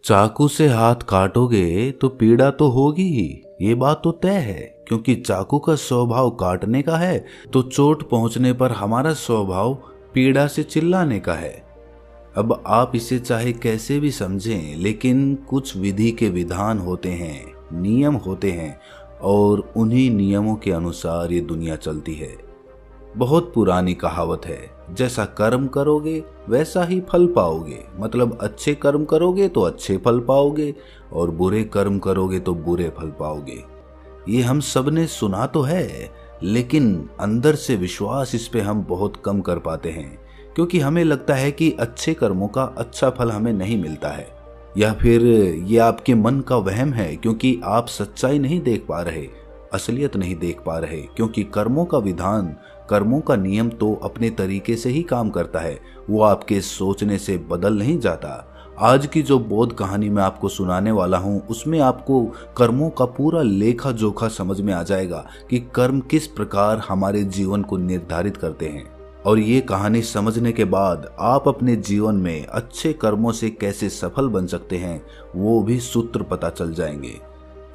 चाकू से हाथ काटोगे तो पीड़ा तो होगी ही, ये बात तो तय है। क्योंकि चाकू का स्वभाव काटने का है तो चोट पहुंचने पर हमारा स्वभाव पीड़ा से चिल्लाने का है। अब आप इसे चाहे कैसे भी समझें, लेकिन कुछ विधि के विधान होते हैं, नियम होते हैं, और उन्हीं नियमों के अनुसार ये दुनिया चलती है। बहुत पुरानी कहावत है, जैसा कर्म करोगे वैसा ही फल पाओगे। मतलब अच्छे कर्म करोगे तो अच्छे फल पाओगे और बुरे कर्म करोगे तो बुरे फल पाओगे। ये हम सब ने सुना तो है, लेकिन अंदर से विश्वास इस पे हम बहुत कम कर पाते हैं, क्योंकि हमें लगता है कि अच्छे कर्मों का अच्छा फल हमें नहीं मिलता है। या फिर ये आपके मन का वहम है, क्योंकि आप सच्चाई नहीं देख पा रहे, असलियत नहीं देख पा रहे। क्योंकि कर्मों का विधान, कर्मों का नियम तो अपने तरीके से ही काम करता है, वो आपके सोचने से बदल नहीं जाता। आज की जो बोध कहानी मैं आपको सुनाने वाला हूँ, उसमें आपको कर्मों का पूरा लेखा जोखा समझ में आ जाएगा कि कर्म किस प्रकार हमारे जीवन को निर्धारित करते हैं। और ये कहानी समझने के बाद आप अपने जीवन में अच्छे कर्मों से कैसे सफल बन सकते हैं, वो भी सूत्र पता चल जाएंगे।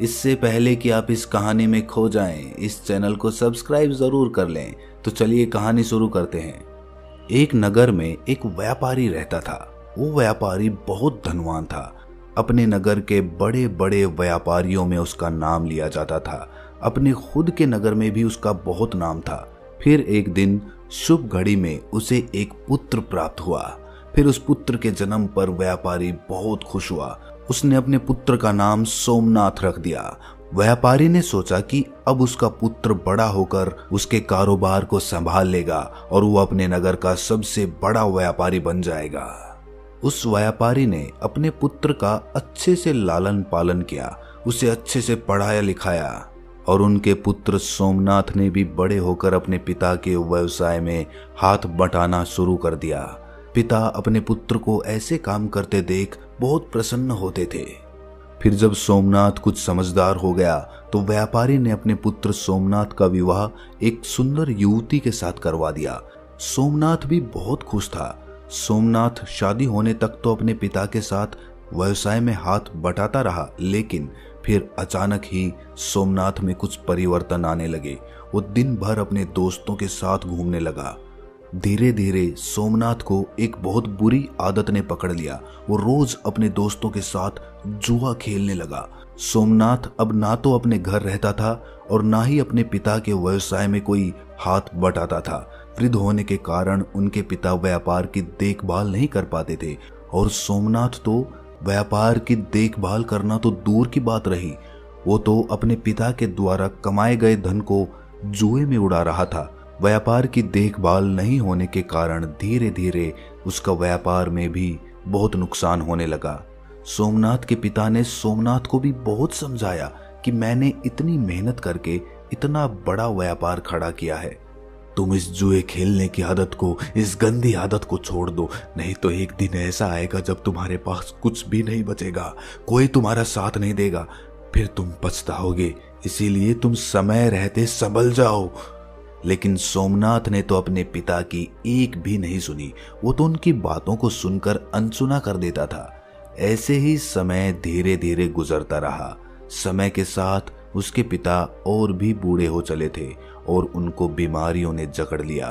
इससे पहले कि आप इस कहानी में खो जाएं, इस चैनल को सब्सक्राइब जरूर कर लें। तो चलिए कहानी शुरू करते हैं। एक नगर में एक व्यापारी रहता था। वो व्यापारी बहुत धनवान था। अपने नगर के बड़े बड़े व्यापारियों में उसका नाम लिया जाता था। अपने खुद के नगर में भी उसका बहुत नाम था। फिर एक दिन शुभ घड़ी में उसे एक पुत्र प्राप्त हुआ। फिर उस पुत्र के जन्म पर व्यापारी बहुत खुश हुआ। उसने अपने पुत्र का नाम सोमनाथ रख दिया। व्यापारी ने सोचा कि अब उसका पुत्र बड़ा होकर उसके कारोबार को संभाल लेगा और वो अपने नगर का सबसे बड़ा व्यापारी बन जाएगा। उस व्यापारी ने अपने पुत्र का अच्छे से लालन पालन किया, उसे अच्छे से पढ़ाया लिखाया, और उनके पुत्र सोमनाथ ने भी बड़े होकर अपने पिता के व्यवसाय में हाथ बटाना शुरू कर दिया। पिता अपने पुत्र को ऐसे काम करते देख बहुत प्रसन्न होते थे। फिर जब सोमनाथ कुछ समझदार हो गया तो व्यापारी ने अपने पुत्र सोमनाथ का विवाह एक सुंदर युवती के साथ करवा दिया। सोमनाथ भी बहुत खुश था। सोमनाथ शादी होने तक तो अपने पिता के साथ व्यवसाय में हाथ बटाता रहा, लेकिन फिर अचानक ही सोमनाथ में कुछ परिवर्तन आने लगे। वो दिन भर अपने दोस्तों के साथ घूमने लगा। धीरे धीरे सोमनाथ को एक बहुत बुरी आदत ने पकड़ लिया। वो रोज अपने दोस्तों के साथ जुआ खेलने लगा। सोमनाथ अब ना तो अपने घर रहता था और ना ही अपने पिता के व्यवसाय में कोई हाथ बटाता था। वृद्ध होने के कारण उनके पिता व्यापार की देखभाल नहीं कर पाते थे, और सोमनाथ तो व्यापार की देखभाल करना तो दूर की बात रही, वो तो अपने पिता के द्वारा कमाए गए धन को जुए में उड़ा रहा था। व्यापार की देखभाल नहीं होने के कारण धीरे धीरे उसका व्यापार में भी बहुत नुकसान होने लगा। सोमनाथ के पिता ने सोमनाथ को भी बहुत समझाया कि मैंने इतनी मेहनत करके इतना बड़ा व्यापार खड़ा किया है, तुम इस जुए खेलने की आदत को, इस गंदी आदत को छोड़ दो, नहीं तो एक दिन ऐसा आएगा जब तुम्हारे पास कुछ भी नहीं बचेगा, कोई तुम्हारा साथ नहीं देगा, फिर तुम पछताओगे। इसीलिए तुम समय रहते संभल जाओ। लेकिन सोमनाथ ने तो अपने पिता की एक भी नहीं सुनी। वो तो उनकी बातों को सुनकर अनसुना कर देता था। ऐसे ही समय धीरे धीरे गुजरता रहा। समय के साथ उसके पिता और भी बूढ़े हो चले थे और उनको बीमारियों ने जकड़ लिया।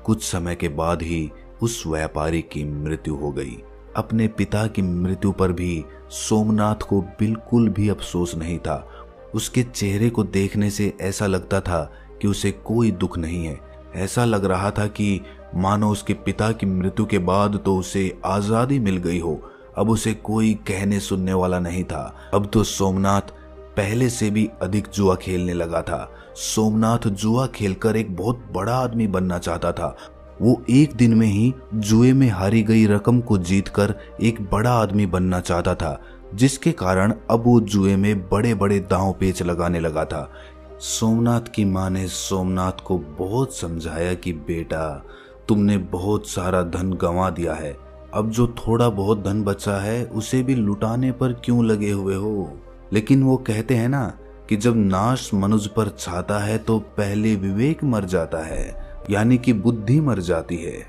कुछ समय के बाद ही उस व्यापारी की मृत्यु हो गई। अपने पिता की मृत्यु पर भी सोमनाथ को बिल्कुल भी अफसोस नहीं था। उसके चेहरे को देखने से ऐसा लगता था कि उसे कोई दुख नहीं है। ऐसा लग रहा था कि मानो उसके पिता की मृत्यु के बाद तो उसे आजादी मिल गई हो। अब उसे कोई कहने सुनने वाला नहीं था। अब तो सोमनाथ पहले से भी अधिक जुआ खेलने लगा था। सोमनाथ जुआ खेलकर एक बहुत बड़ा आदमी बनना चाहता था। वो एक दिन में ही जुए में हारी गई रकम को जीतकर एक बड़ा आदमी बनना चाहता था, जिसके कारण अब वो जुए में बड़े बड़े दांव पेच लगाने लगा था। सोमनाथ की माँ ने सोमनाथ को बहुत समझाया कि बेटा, तुमने बहुत सारा धन गंवा दिया है, अब जो थोड़ा बहुत धन बचा है उसे भी लुटाने पर क्यों लगे हुए हो। लेकिन वो कहते हैं ना कि जब नाश मनुष्य पर छाता है तो पहले विवेक मर जाता है, यानी कि बुद्धि मर जाती है।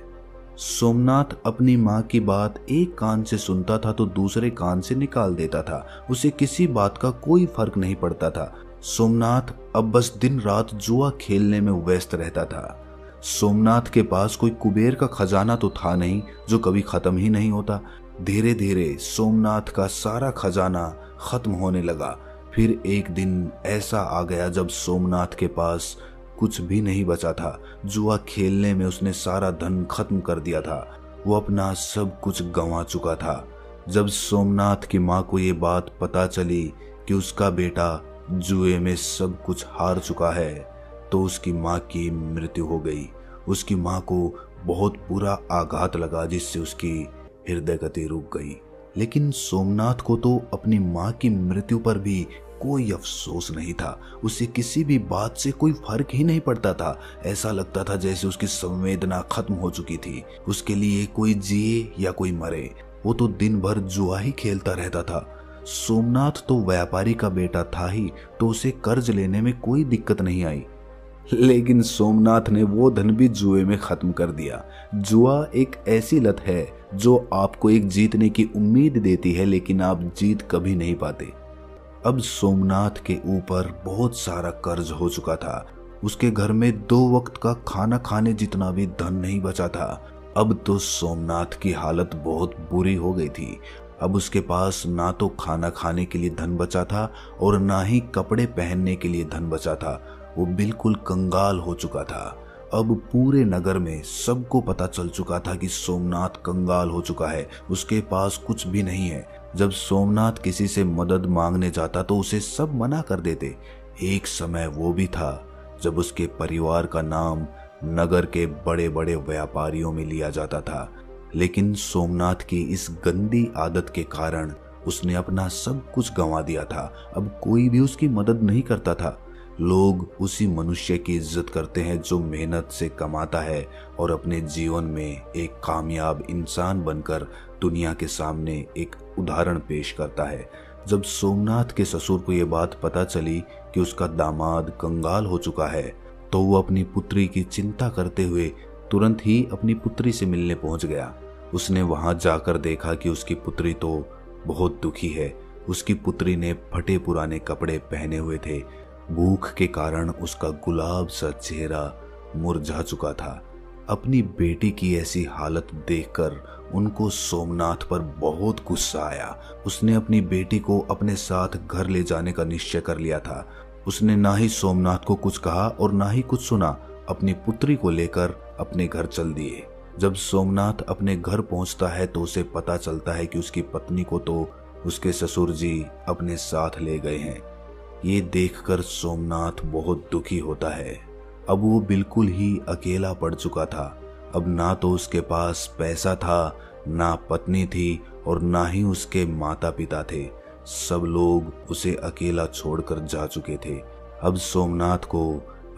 सोमनाथ अपनी माँ की बात एक कान से सुनता था तो दूसरे कान से निकाल देता था। उसे किसी बात का कोई फर्क नहीं पड़ता था। सोमनाथ अब बस दिन रात जुआ खेलने में व्यस्त रहता था। सोमनाथ के पास कोई कुबेर का खजाना तो था नहीं जो कभी खत्म ही नहीं होता। धीरे धीरे सोमनाथ का सारा खजाना खत्म होने लगा। फिर एक दिन ऐसा आ गया जब सोमनाथ के पास कुछ भी नहीं बचा था। जुआ खेलने में उसने सारा धन खत्म कर दिया था। वो अपना सब कुछ गंवा चुका था। जब सोमनाथ की माँ को ये बात पता चली कि उसका बेटा जुए में सब कुछ हार चुका है तो उसकी माँ की मृत्यु हो गई। उसकी माँ को बहुत बुरा आघात लगा जिससे उसकी हृदय गति रुक गई। लेकिन सोमनाथ को तो अपनी माँ की मृत्यु पर भी कोई अफसोस नहीं था। उसे किसी भी बात से कोई फर्क ही नहीं पड़ता था। ऐसा लगता था जैसे उसकी संवेदना खत्म हो चुकी थी। उसके लिए कोई जिए या कोई मरे, वो तो दिन भर जुआ ही खेलता रहता था। सोमनाथ तो व्यापारी का बेटा था ही तो उसे कर्ज लेने में कोई दिक्कत नहीं आई। लेकिन सोमनाथ ने वो धन भी जुए में खत्म कर दिया। जुआ एक ऐसी लत है जो आपको एक जीतने की उम्मीद देती है लेकिन आप जीत कभी नहीं पाते। अब सोमनाथ के ऊपर बहुत सारा कर्ज हो चुका था। उसके घर में 2 वक्त का खाना खाने जितना भी धन नहीं बचा था। अब तो सोमनाथ की हालत बहुत बुरी हो गई थी। अब उसके पास ना तो खाना खाने के लिए धन बचा था और ना ही कपड़े पहनने के लिए धन बचा था। वो बिल्कुल कंगाल हो चुका था। अब पूरे नगर में सबको पता चल चुका था कि सोमनाथ कंगाल हो चुका है। उसके पास कुछ भी नहीं है। जब सोमनाथ किसी से मदद मांगने जाता तो उसे सब मना कर देते। एक समय वो भी था जब उसके परिवार का नाम नगर के बड़े बड़े व्यापारियों में लिया जाता था। लेकिन सोमनाथ की इस गंदी आदत के कारण उसने अपना सब कुछ गंवा दिया था। अब कोई भी उसकी मदद नहीं करता था। लोग उसी मनुष्य की इज्जत करते हैं जो मेहनत से कमाता है और अपने जीवन में एक कामयाब इंसान बनकर दुनिया के सामने एक उदाहरण पेश करता है। जब सोमनाथ के ससुर को यह बात पता चली कि उसका दामाद कंगाल हो चुका है तो वो अपनी पुत्री की चिंता करते हुए तुरंत ही अपनी पुत्री से मिलने पहुंच गया। उसने वहां जाकर देखा कि उसकी पुत्री तो बहुत दुखी है। उसकी पुत्री ने फटे पुराने कपड़े पहने हुए थे। भूख के कारण उसका गुलाब सा चेहरा मुरझा चुका था। अपनी बेटी की ऐसी हालत देखकर उनको सोमनाथ पर बहुत गुस्सा आया। उसने अपनी बेटी को अपने साथ घर ले जाने का निश्चय कर लिया था। उसने ना ही सोमनाथ को कुछ कहा और ना ही कुछ सुना। अपनी पुत्री को लेकर अपने घर चल दिए। जब सोमनाथ अपने घर पहुंचता है तो उसे पता चलता है कि उसकी पत्नी को तो उसके ससुर जी अपने साथ ले गए हैं। ये देखकर सोमनाथ बहुत दुखी होता है। अब वो बिल्कुल ही अकेला पड़ चुका था। अब ना तो उसके पास पैसा था, ना पत्नी थी और ना ही उसके माता पिता थे। सब लोग उसे अकेला छोड़कर जा चुके थे। अब सोमनाथ को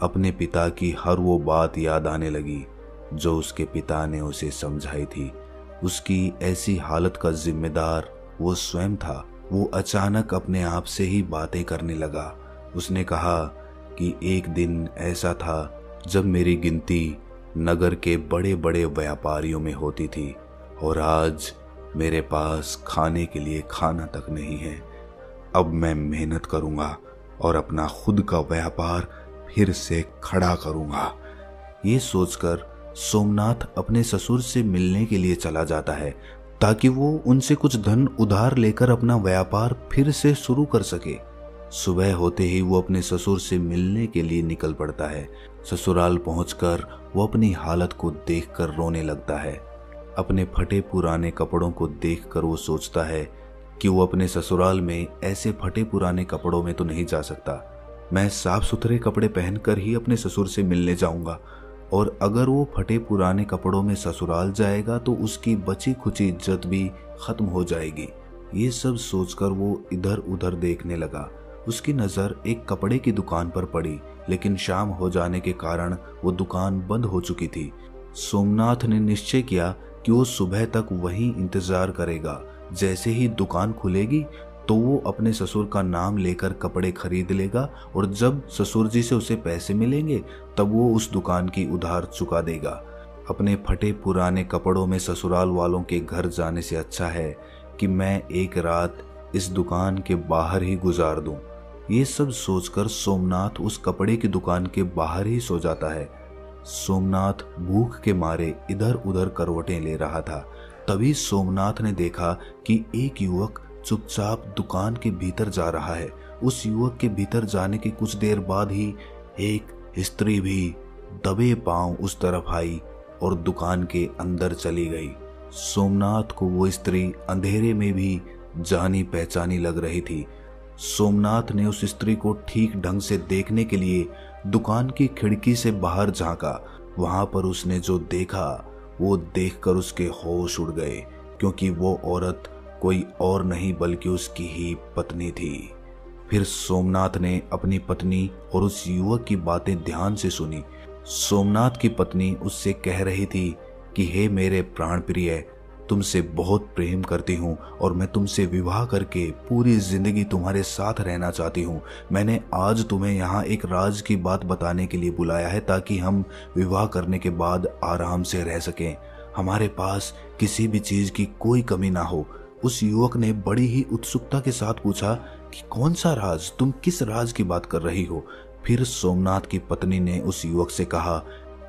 अपने पिता की हर वो बात याद आने लगी जो उसके पिता ने उसे समझाई थी। उसकी ऐसी हालत का जिम्मेदार वो स्वयं था। वो अचानक अपने आप से ही बातें करने लगा। उसने कहा कि एक दिन ऐसा था जब मेरी गिनती नगर के बड़े बड़े व्यापारियों में होती थी और आज मेरे पास खाने के लिए खाना तक नहीं है। अब मैं मेहनत करूंगा और अपना खुद का व्यापार फिर से खड़ा करूंगा। ये सोचकर सोमनाथ अपने ससुर से मिलने के लिए चला जाता है ताकि वो उनसे कुछ धन उधार लेकर अपना व्यापार फिर से शुरू कर सके। सुबह होते ही वो अपने ससुर से मिलने के लिए निकल पड़ता है। ससुराल पहुंचकर वो अपनी हालत को देखकर रोने लगता है। अपने फटे पुराने कपड़ों को देखकर वो सोचता है कि वो अपने ससुराल में ऐसे फटे पुराने कपड़ों में तो नहीं जा सकता। मैं साफ सुथरे कपड़े पहनकर ही अपने ससुर से मिलने जाऊंगा और अगर वो फटे पुराने कपड़ों में ससुराल जाएगा तो उसकी बची खुची इज्जत भी खत्म हो जाएगी। ये सब सोचकर वो इधर उधर देखने लगा। उसकी नज़र एक कपड़े की दुकान पर पड़ी, लेकिन शाम हो जाने के कारण वो दुकान बंद हो चुकी थी। सोमनाथ ने निश्चय किया कि वो सुबह तक वहीं इंतजार करेगा। जैसे ही दुकान खुलेगी तो वो अपने ससुर का नाम लेकर कपड़े खरीद लेगा और जब ससुर जी से उसे पैसे मिलेंगे तब वो उस दुकान की उधार चुका देगा। अपने फटे पुराने कपड़ों में ससुराल वालों के घर जाने से अच्छा है कि मैं एक रात इस दुकान के बाहर ही गुजार दूं। ये सब सोचकर सोमनाथ उस कपड़े की दुकान के बाहर ही सो जाता है। सोमनाथ भूख के मारे इधर उधर करवटें ले रहा था। तभी सोमनाथ ने देखा कि एक युवक चुपचाप दुकान के भीतर जा रहा है। उस युवक के भीतर जाने के कुछ देर बाद ही एक स्त्री भी दबे पांव उस तरफ आई और दुकान के अंदर चली गई। सोमनाथ को वो स्त्री अंधेरे में भी जानी पहचानी लग रही थी। सोमनाथ ने उस स्त्री को ठीक ढंग से देखने के लिए दुकान की खिड़की से बाहर झांका। वहां पर उसने जो देखा वो देखकर उसके होश उड़ गए, क्योंकि वो औरत कोई और नहीं बल्कि उसकी ही पत्नी थी। फिर सोमनाथ ने अपनी पत्नी और उस युवक की बातें ध्यान से सुनी। सोमनाथ की पत्नी उससे कह रही थी कि हे मेरे प्राण प्रिय, तुमसे बहुत प्रेम करती हूँ और मैं तुमसे विवाह करके पूरी जिंदगी तुम्हारे साथ रहना चाहती हूँ। मैंने आज तुम्हें यहाँ एक राज की बात बताने के लिए बुलाया है ताकि हम विवाह करने के बाद आराम से रह सकें। हमारे पास किसी भी चीज की कोई कमी ना हो। उस युवक ने बड़ी ही उत्सुकता के साथ पूछा कि कौन सा राज? तुम किस राज की बात कर रही हो? फिर सोमनाथ की पत्नी ने उस युवक से कहा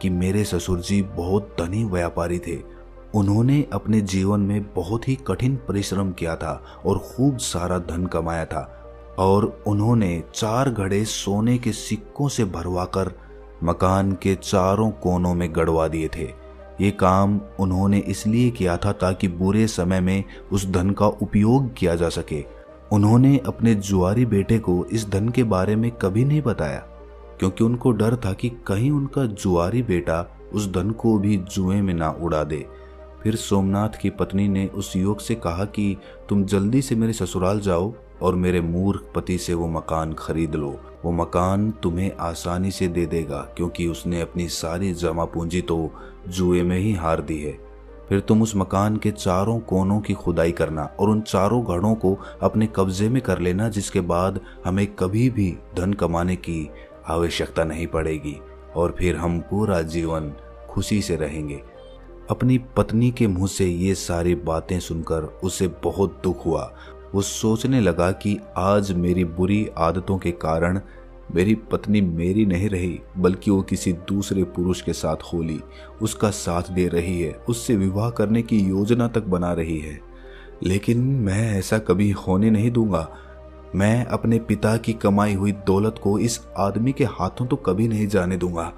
कि मेरे ससुर जी बहुत धनी व्यापारी थे। उन्होंने अपने जीवन में बहुत ही कठिन परिश्रम किया था और खूब सारा धन कमाया था, और उन्होंने 4 घड़े सोने के सिक्कों से भरवाकर मकान के चारों कोनों में गड़वा दिए थे। ये काम उन्होंने इसलिए किया था ताकि बुरे समय में उस धन का उपयोग किया जा सके। उन्होंने अपने जुआरी बेटे को इस धन के बारे में कभी नहीं बताया, क्योंकि उनको डर था कि कहीं उनका जुआरी बेटा उस धन को भी जुए में ना उड़ा दे। फिर सोमनाथ की पत्नी ने उस युवक से कहा कि तुम जल्दी से मेरे ससुराल जाओ और मेरे मूर्ख पति से वो मकान खरीद लो। वो मकान तुम्हें आसानी से दे देगा, क्योंकि उसने अपनी सारी जमा पूंजी तो जुए में ही हार दी है। फिर तुम उस मकान के चारों कोनों की खुदाई करना और उन चारों घड़ों को अपने कब्जे में कर लेना, जिसके बाद हमें कभी भी धन कमाने की आवश्यकता नहीं पड़ेगी और फिर हम पूरा जीवन खुशी से रहेंगे। अपनी पत्नी के मुंह से ये सारी बातें सुनकर उसे बहुत दुख हुआ। वो सोचने लगा कि आज मेरी बुरी आदतों के कारण मेरी पत्नी मेरी नहीं रही, बल्कि वो किसी दूसरे पुरुष के साथ होली, उसका साथ दे रही है, उससे विवाह करने की योजना तक बना रही है। लेकिन मैं ऐसा कभी होने नहीं दूंगा। मैं अपने पिता की कमाई हुई दौलत को इस आदमी के हाथों तो कभी नहीं जाने दूंगा।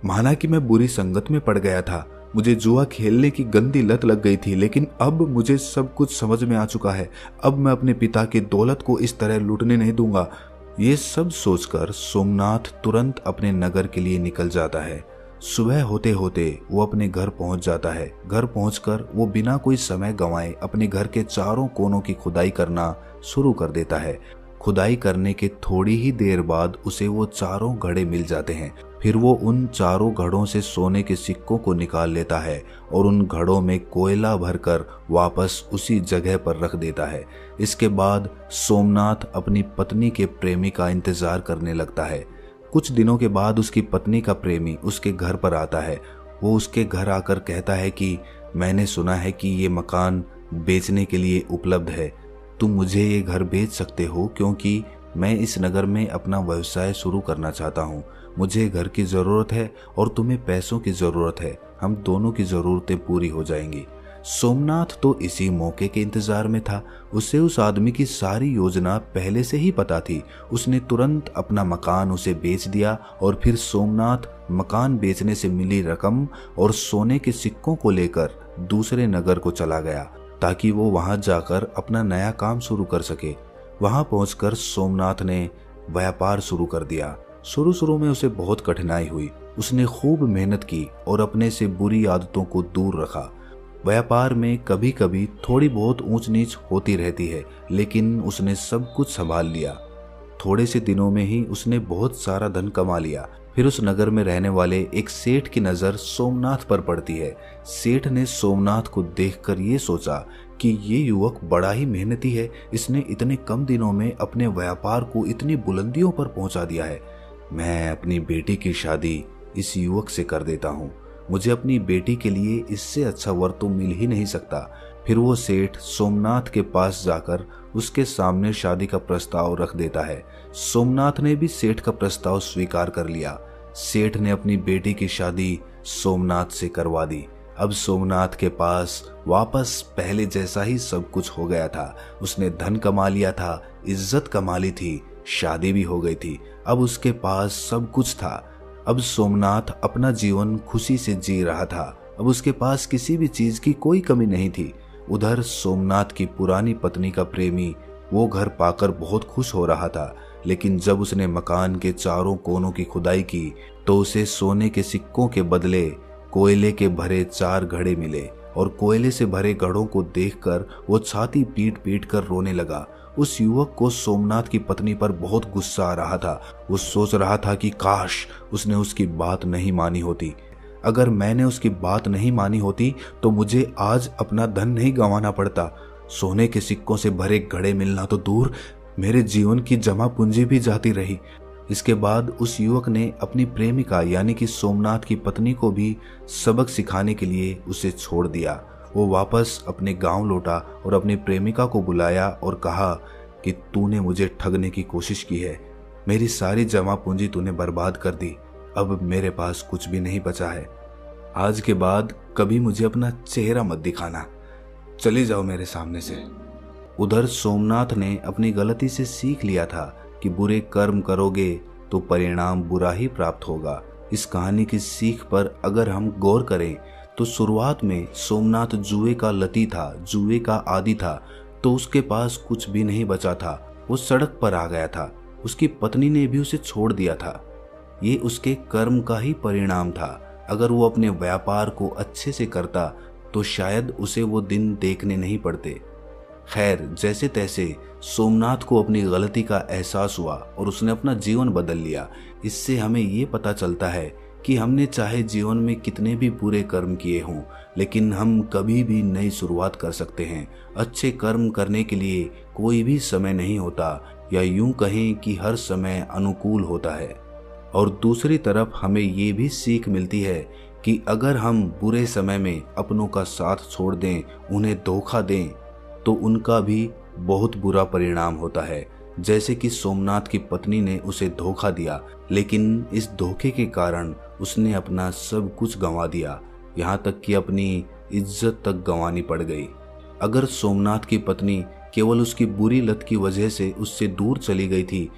माना कि मैं बुरी संगत में पड़ गया था, मुझे जुआ खेलने की गंदी लत लग गई थी, लेकिन अब मुझे सब कुछ समझ में आ चुका है। अब मैं अपने पिता की दौलत को इस तरह लूटने नहीं दूंगा। ये सब सोचकर सोमनाथ तुरंत अपने नगर के लिए निकल जाता है। सुबह होते होते वो अपने घर पहुंच जाता है। घर पहुंचकर वो बिना कोई समय गंवाए अपने घर के चारों कोनों की खुदाई करना शुरू कर देता है। खुदाई करने के थोड़ी ही देर बाद उसे वो चारों घड़े मिल जाते हैं। फिर वो उन चारों घड़ों से सोने के सिक्कों को निकाल लेता है और उन घड़ों में कोयला भरकर वापस उसी जगह पर रख देता है। इसके बाद सोमनाथ अपनी पत्नी के प्रेमी का इंतजार करने लगता है। कुछ दिनों के बाद उसकी पत्नी का प्रेमी उसके घर पर आता है। वो उसके घर आकर कहता है कि मैंने सुना है कि ये मकान बेचने के लिए उपलब्ध है। तुम मुझे ये घर बेच सकते हो, क्योंकि मैं इस नगर में अपना व्यवसाय शुरू करना चाहता हूँ। मुझे घर की ज़रूरत है और तुम्हें पैसों की ज़रूरत है। हम दोनों की ज़रूरतें पूरी हो जाएंगी। सोमनाथ तो इसी मौके के इंतजार में था। उसे उस आदमी की सारी योजना पहले से ही पता थी। उसने तुरंत अपना मकान उसे बेच दिया और फिर सोमनाथ मकान बेचने से मिली रकम और सोने के सिक्कों को लेकर दूसरे नगर को चला गया, ताकि वो वहां जाकर अपना नया काम शुरू कर सके। वहां पहुंचकर सोमनाथ ने व्यापार शुरू कर दिया। शुरू में उसे बहुत कठिनाई हुई। उसने खूब मेहनत की और अपने से बुरी आदतों को दूर रखा। व्यापार में कभी कभी थोड़ी बहुत ऊंच नीच होती रहती है, लेकिन उसने सब कुछ संभाल लिया। थोड़े से दिनों में ही उसने बहुत सारा धन कमा लिया। फिर उस नगर में रहने वाले एक सेठ की नज़र सोमनाथ पर पड़ती है। सेठ ने सोमनाथ को देखकर ये सोचा कि ये युवक बड़ा ही मेहनती है। इसने इतने कम दिनों में अपने व्यापार को इतनी बुलंदियों पर पहुंचा दिया है। मैं अपनी बेटी की शादी इस युवक से कर देता हूँ। मुझे अपनी बेटी के लिए इससे अच्छा वर तो मिल ही नहीं सकता। फिर वो सेठ सोमनाथ के पास जाकर उसके सामने शादी का प्रस्ताव रख देता है। सोमनाथ ने भी सेठ का प्रस्ताव स्वीकार कर लिया। सेठ ने अपनी बेटी की शादी सोमनाथ से करवा दी। अब सोमनाथ के पास वापस पहले जैसा ही सब कुछ हो गया था। उसने धन कमा लिया था, इज्जत कमा ली थी, शादी भी हो गई थी। अब उसके पास सब कुछ था। अब सोमनाथ अपना जीवन खुशी से जी रहा था। अब उसके पास किसी भी चीज की कोई कमी नहीं थी। उधर सोमनाथ की पुरानी पत्नी का प्रेमी वो घर पाकर बहुत खुश हो रहा था, लेकिन जब उसने मकान के चारों कोनों की खुदाई की तो उसे सोने के सिक्कों के बदले कोयले के भरे 4 घड़े मिले और कोयले से भरे घड़ों को देखकर वो छाती पीट पीट कर रोने लगा। उस युवक को सोमनाथ की पत्नी पर बहुत गुस्सा आ रहा था। वो सोच रहा था कि काश उसने उसकी बात नहीं मानी होती। अगर मैंने उसकी बात नहीं मानी होती तो मुझे आज अपना धन नहीं गंवाना पड़ता। सोने के सिक्कों से भरे घड़े मिलना तो दूर, मेरे जीवन की जमा पूंजी भी जाती रही। इसके बाद उस युवक ने अपनी प्रेमिका यानी कि सोमनाथ की पत्नी को भी सबक सिखाने के लिए उसे छोड़ दिया। वो वापस अपने गांव लौटा और अपनी प्रेमिका को बुलाया और कहा कि तूने मुझे ठगने की कोशिश की है, मेरी सारी जमा पूंजी तूने बर्बाद कर दी, अब मेरे पास कुछ भी नहीं बचा है। आज के बाद कभी मुझे अपना चेहरा मत दिखाना, चली जाओ मेरे सामने से। उधर सोमनाथ ने अपनी गलती से सीख लिया था कि बुरे कर्म करोगे तो परिणाम बुरा ही प्राप्त होगा। इस कहानी की सीख पर अगर हम गौर करें तो शुरुआत में सोमनाथ जुए का लती था, जुए का आदी था, तो उसके पास कुछ भी नहीं बचा था। वो सड़क पर आ गया था। उसकी पत्नी ने भी उसे छोड़ दिया था। ये उसके कर्म का ही परिणाम था। अगर वो अपने व्यापार को अच्छे से करता तो शायद उसे वो दिन देखने नहीं पड़ते। खैर, जैसे तैसे सोमनाथ को अपनी गलती का एहसास हुआ और उसने अपना जीवन बदल लिया। इससे हमें ये पता चलता है कि हमने चाहे जीवन में कितने भी बुरे कर्म किए हों, लेकिन हम कभी भी नई शुरुआत कर सकते हैं। अच्छे कर्म करने के लिए कोई भी समय नहीं होता, या यूं कहें कि हर समय अनुकूल होता है। और दूसरी तरफ हमें ये भी सीख मिलती है कि अगर हम बुरे समय में अपनों का साथ छोड़ दें, उन्हें धोखा दें, तो उनका भी बहुत बुरा परिणाम होता है। जैसे कि सोमनाथ की पत्नी ने उसे धोखा दिया, लेकिन इस धोखे के कारण उसने अपना सब कुछ गंवा दिया, यहाँ तक कि अपनी इज्जत तक गंवानी पड़ गई। अगर सोमनाथ की पत्नी केवल उसकी बुरी लत की वजह से उससे दूर चली गई थी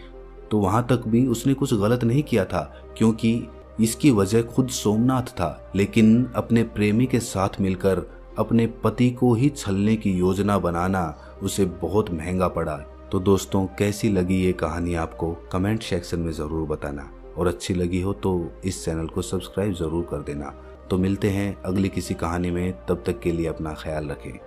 तो वहां तक भी उसने कुछ गलत नहीं किया था, क्योंकि इसकी वजह खुद सोमनाथ था। लेकिन अपने प्रेमी के साथ मिलकर अपने पति को ही छलने की योजना बनाना उसे बहुत महंगा पड़ा। तो दोस्तों, कैसी लगी ये कहानी आपको कमेंट सेक्शन में ज़रूर बताना, और अच्छी लगी हो तो इस चैनल को सब्सक्राइब ज़रूर कर देना। तो मिलते हैं अगली किसी कहानी में, तब तक के लिए अपना ख्याल रखें।